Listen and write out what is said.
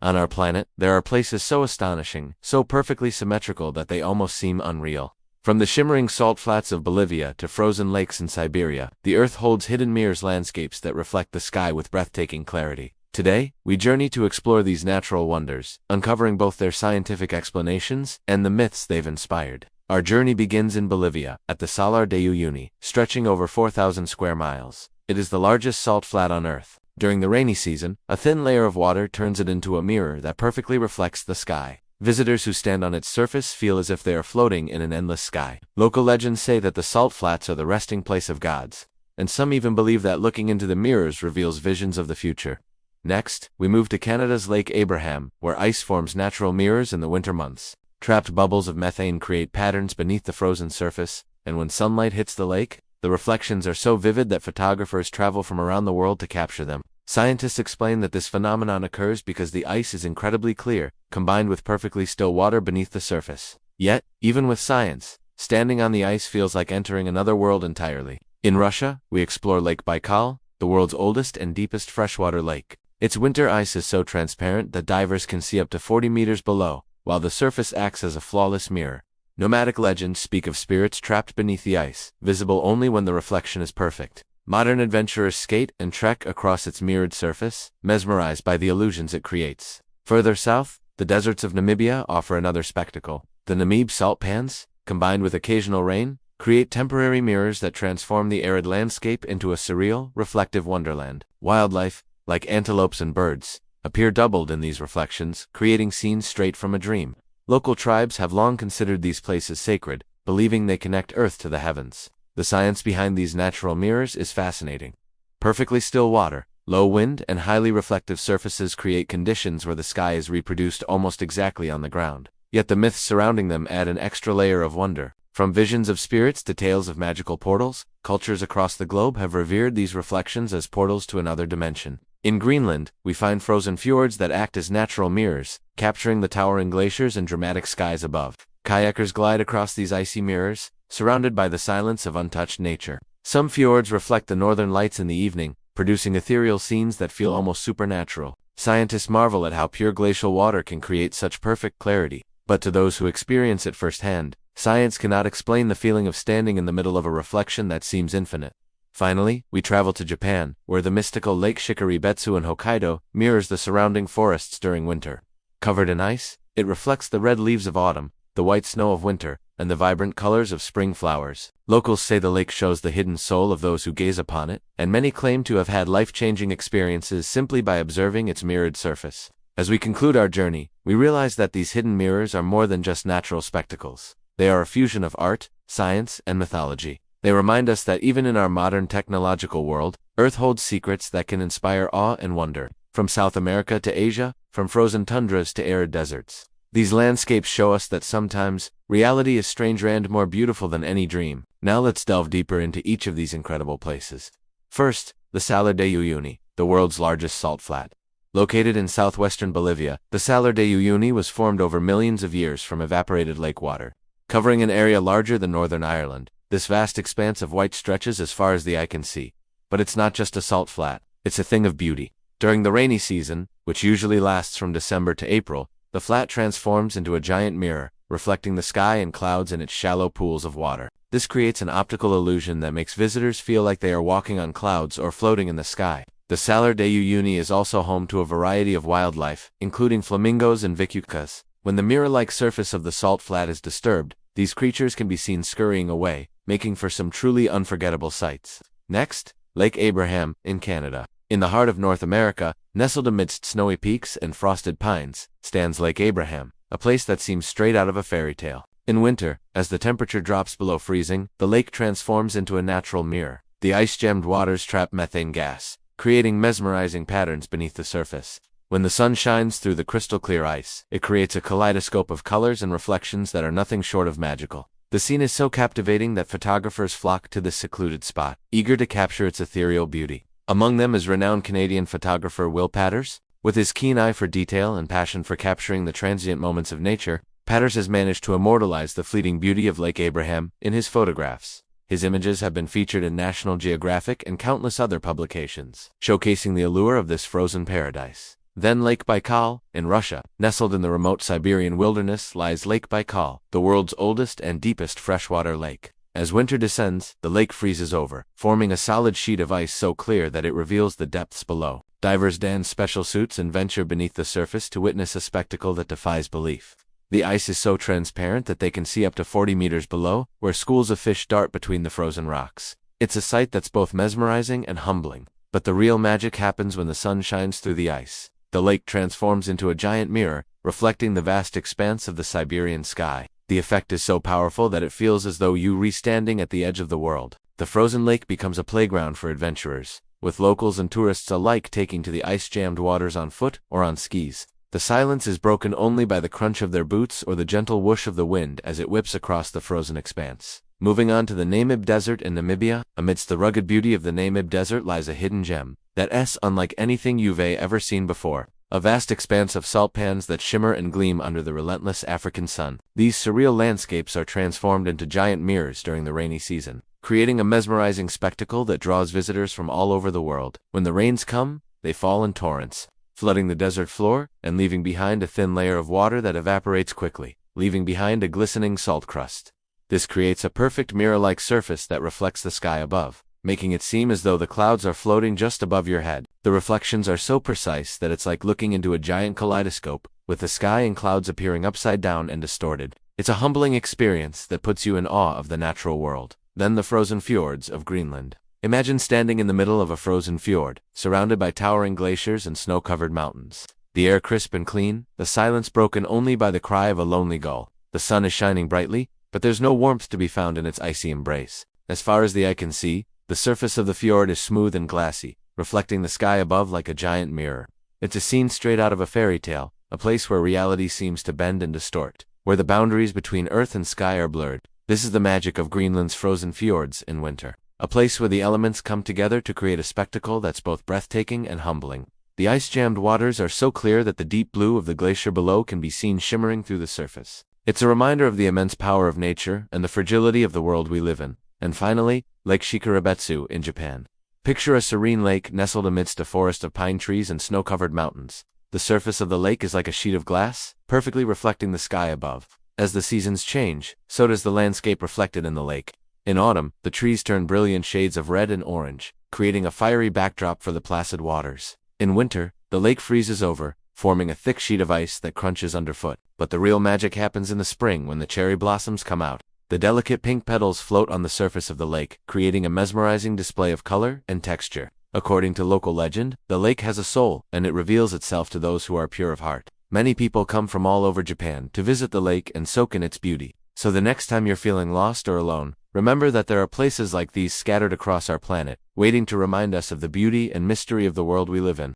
On our planet, there are places so astonishing, so perfectly symmetrical that they almost seem unreal. From the shimmering salt flats of Bolivia to frozen lakes in Siberia, the Earth holds hidden mirrors, landscapes that reflect the sky with breathtaking clarity. Today, we journey to explore these natural wonders, uncovering both their scientific explanations and the myths they've inspired. Our journey begins in Bolivia, at the Salar de Uyuni, stretching over 4,000 square miles. It is the largest salt flat on Earth. During the rainy season, a thin layer of water turns it into a mirror that perfectly reflects the sky. Visitors who stand on its surface feel as if they are floating in an endless sky. Local legends say that the salt flats are the resting place of gods, and some even believe that looking into the mirrors reveals visions of the future. Next, we move to Canada's Lake Abraham, where ice forms natural mirrors in the winter months. Trapped bubbles of methane create patterns beneath the frozen surface, and when sunlight hits the lake, the reflections are so vivid that photographers travel from around the world to capture them. Scientists explain that this phenomenon occurs because the ice is incredibly clear, combined with perfectly still water beneath the surface. Yet, even with science, standing on the ice feels like entering another world entirely. In Russia, we explore Lake Baikal, the world's oldest and deepest freshwater lake. Its winter ice is so transparent that divers can see up to 40 meters below, while the surface acts as a flawless mirror. Nomadic legends speak of spirits trapped beneath the ice, visible only when the reflection is perfect. Modern adventurers skate and trek across its mirrored surface, mesmerized by the illusions it creates. Further south, the deserts of Namibia offer another spectacle. The Namib salt pans, combined with occasional rain, create temporary mirrors that transform the arid landscape into a surreal, reflective wonderland. Wildlife, like antelopes and birds, appear doubled in these reflections, creating scenes straight from a dream. Local tribes have long considered these places sacred, believing they connect Earth to the heavens. The science behind these natural mirrors is fascinating. Perfectly still water, low wind, and highly reflective surfaces create conditions where the sky is reproduced almost exactly on the ground. Yet the myths surrounding them add an extra layer of wonder. From visions of spirits to tales of magical portals, cultures across the globe have revered these reflections as portals to another dimension. In Greenland, we find frozen fjords that act as natural mirrors, capturing the towering glaciers and dramatic skies above. Kayakers glide across these icy mirrors, surrounded by the silence of untouched nature. Some fjords reflect the northern lights in the evening, producing ethereal scenes that feel almost supernatural. Scientists marvel at how pure glacial water can create such perfect clarity. But to those who experience it firsthand, science cannot explain the feeling of standing in the middle of a reflection that seems infinite. Finally, we travel to Japan, where the mystical Lake Shikaribetsu in Hokkaido mirrors the surrounding forests during winter. Covered in ice, it reflects the red leaves of autumn, the white snow of winter, and the vibrant colors of spring flowers. Locals say the lake shows the hidden soul of those who gaze upon it, and many claim to have had life-changing experiences simply by observing its mirrored surface. As we conclude our journey, we realize that these hidden mirrors are more than just natural spectacles. They are a fusion of art, science, and mythology. They remind us that even in our modern technological world, Earth holds secrets that can inspire awe and wonder. From South America to Asia, from frozen tundras to arid deserts, these landscapes show us that sometimes, reality is stranger and more beautiful than any dream. Now let's delve deeper into each of these incredible places. First, the Salar de Uyuni, the world's largest salt flat. Located in southwestern Bolivia, the Salar de Uyuni was formed over millions of years from evaporated lake water. Covering an area larger than Northern Ireland, this vast expanse of white stretches as far as the eye can see. But it's not just a salt flat, it's a thing of beauty. During the rainy season, which usually lasts from December to April, the flat transforms into a giant mirror, reflecting the sky and clouds in its shallow pools of water. This creates an optical illusion that makes visitors feel like they are walking on clouds or floating in the sky. The Salar de Uyuni is also home to a variety of wildlife, including flamingos and vicucas. When the mirror-like surface of the salt flat is disturbed, these creatures can be seen scurrying away, making for some truly unforgettable sights. Next, Lake Abraham, in Canada. In the heart of North America, nestled amidst snowy peaks and frosted pines, stands Lake Abraham, a place that seems straight out of a fairy tale. In winter, as the temperature drops below freezing, the lake transforms into a natural mirror. The ice-gemmed waters trap methane gas, creating mesmerizing patterns beneath the surface. When the sun shines through the crystal-clear ice, it creates a kaleidoscope of colors and reflections that are nothing short of magical. The scene is so captivating that photographers flock to this secluded spot, eager to capture its ethereal beauty. Among them is renowned Canadian photographer Will Patters. With his keen eye for detail and passion for capturing the transient moments of nature, Patters has managed to immortalize the fleeting beauty of Lake Abraham in his photographs. His images have been featured in National Geographic and countless other publications, showcasing the allure of this frozen paradise. Then Lake Baikal, in Russia, nestled in the remote Siberian wilderness, lies Lake Baikal, the world's oldest and deepest freshwater lake. As winter descends, the lake freezes over, forming a solid sheet of ice so clear that it reveals the depths below. Divers don special suits and venture beneath the surface to witness a spectacle that defies belief. The ice is so transparent that they can see up to 40 meters below, where schools of fish dart between the frozen rocks. It's a sight that's both mesmerizing and humbling. But the real magic happens when the sun shines through the ice. The lake transforms into a giant mirror, reflecting the vast expanse of the Siberian sky. The effect is so powerful that it feels as though you were standing at the edge of the world. The frozen lake becomes a playground for adventurers, with locals and tourists alike taking to the ice-jammed waters on foot or on skis. The silence is broken only by the crunch of their boots or the gentle whoosh of the wind as it whips across the frozen expanse. Moving on to the Namib Desert in Namibia, amidst the rugged beauty of the Namib Desert lies a hidden gem that's unlike anything you've ever seen before. A vast expanse of salt pans that shimmer and gleam under the relentless African sun. These surreal landscapes are transformed into giant mirrors during the rainy season, creating a mesmerizing spectacle that draws visitors from all over the world. When the rains come, they fall in torrents, flooding the desert floor and leaving behind a thin layer of water that evaporates quickly, leaving behind a glistening salt crust. This creates a perfect mirror-like surface that reflects the sky above, making it seem as though the clouds are floating just above your head. The reflections are so precise that it's like looking into a giant kaleidoscope, with the sky and clouds appearing upside down and distorted. It's a humbling experience that puts you in awe of the natural world. Then the frozen fjords of Greenland. Imagine standing in the middle of a frozen fjord, surrounded by towering glaciers and snow-covered mountains. The air crisp and clean, the silence broken only by the cry of a lonely gull. The sun is shining brightly, but there's no warmth to be found in its icy embrace. As far as the eye can see, the surface of the fjord is smooth and glassy, reflecting the sky above like a giant mirror. It's a scene straight out of a fairy tale, a place where reality seems to bend and distort, where the boundaries between earth and sky are blurred. This is the magic of Greenland's frozen fjords in winter, a place where the elements come together to create a spectacle that's both breathtaking and humbling. The ice-jammed waters are so clear that the deep blue of the glacier below can be seen shimmering through the surface. It's a reminder of the immense power of nature and the fragility of the world we live in. And finally, Lake Shikarebetsu in Japan. Picture a serene lake nestled amidst a forest of pine trees and snow-covered mountains. The surface of the lake is like a sheet of glass, perfectly reflecting the sky above. As the seasons change, so does the landscape reflected in the lake. In autumn, the trees turn brilliant shades of red and orange, creating a fiery backdrop for the placid waters. In winter, the lake freezes over, forming a thick sheet of ice that crunches underfoot. But the real magic happens in the spring when the cherry blossoms come out. The delicate pink petals float on the surface of the lake, creating a mesmerizing display of color and texture. According to local legend, the lake has a soul, and it reveals itself to those who are pure of heart. Many people come from all over Japan to visit the lake and soak in its beauty. So the next time you're feeling lost or alone, remember that there are places like these scattered across our planet, waiting to remind us of the beauty and mystery of the world we live in.